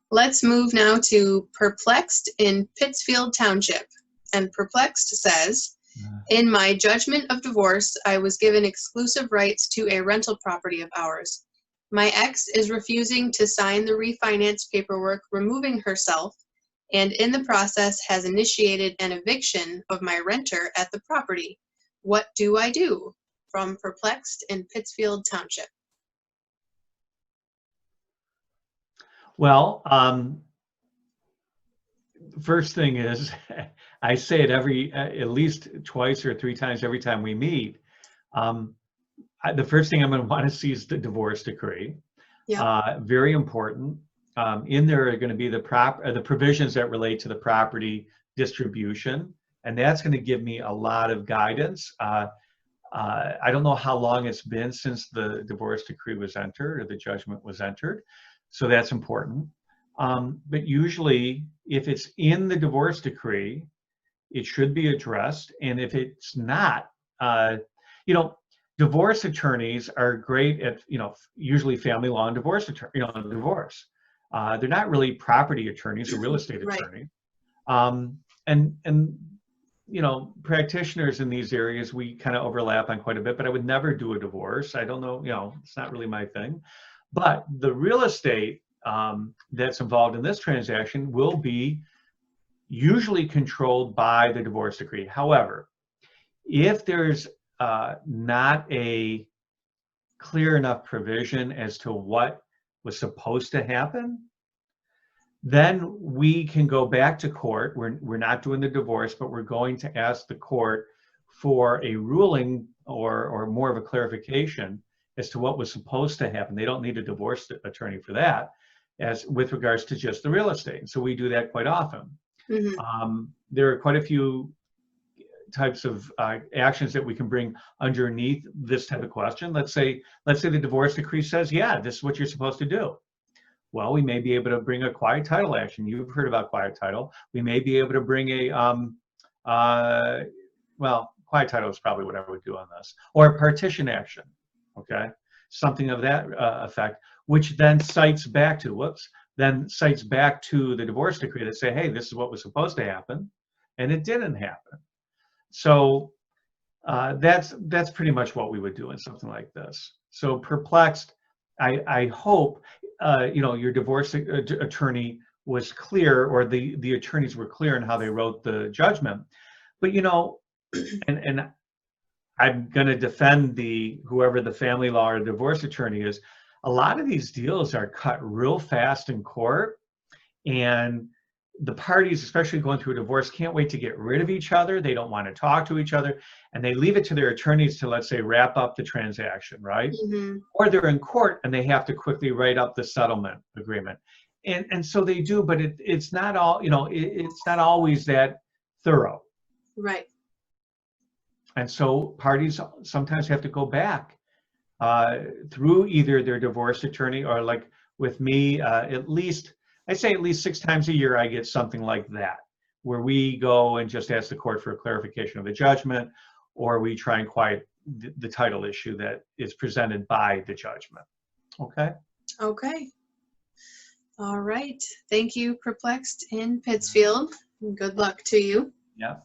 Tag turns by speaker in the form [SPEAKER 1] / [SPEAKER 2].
[SPEAKER 1] Let's move now to Perplexed in Pittsfield Township. And Perplexed says, in my judgment of divorce, I was given exclusive rights to a rental property of ours. My ex is refusing to sign the refinance paperwork, removing herself, and in the process has initiated an eviction of my renter at the property. What do I do? From Perplexed in Pittsfield Township.
[SPEAKER 2] Well, first thing is, I say it at least twice or three times every time we meet. The first thing I'm going to want to see is the divorce decree. Yeah. Very important. In there are going to be the provisions that relate to the property distribution, and that's going to give me a lot of guidance. I don't know how long it's been since the divorce decree was entered or the judgment was entered, so that's important. But usually, if it's in the divorce decree, it should be addressed, and if it's not, divorce attorneys are great at, usually family law and divorce divorce. They're not really property attorneys or real estate attorneys. And practitioners in these areas, we kind of overlap on quite a bit, but I would never do a divorce. I don't know, it's not really my thing. But the real estate that's involved in this transaction will be usually controlled by the divorce decree. However, if there's not a clear enough provision as to what was supposed to happen, then we can go back to court. We're not doing the divorce, but we're going to ask the court for a ruling or more of a clarification as to what was supposed to happen. They don't need a divorce attorney for that, as with regards to just the real estate. And so we do that quite often. Mm-hmm. There are quite a few types of actions that we can bring underneath this type of question. Let's say the divorce decree says, yeah, this is what you're supposed to do. Well, we may be able to bring a quiet title action. You've heard about quiet title. We may be able to bring a, quiet title is probably what I would do on this, or a partition action, okay? Something of that effect, which then cites back to, the divorce decree that say, hey, this is what was supposed to happen, and it didn't happen. So that's pretty much what we would do in something like this. So Perplexed, I hope your divorce attorney was clear, or the attorneys were clear in how they wrote the judgment. But and I'm going to defend whoever the family law or divorce attorney is. A lot of these deals are cut real fast in court, and the parties, especially going through a divorce, can't wait to get rid of each other. They don't want to talk to each other, and they leave it to their attorneys to, let's say, wrap up the transaction, right? Mm-hmm. Or they're in court and they have to quickly write up the settlement agreement, and so they do, but it's not all, it's not always that thorough,
[SPEAKER 1] right?
[SPEAKER 2] And so parties sometimes have to go back through either their divorce attorney, or, like with me, I'd say at least 6 times a year I get something like that, where we go and just ask the court for a clarification of the judgment, or we try and quiet the title issue that is presented by the judgment. Okay?
[SPEAKER 1] Okay. All right. Thank you, Perplexed in Pittsfield. Good luck to you.
[SPEAKER 2] Yeah.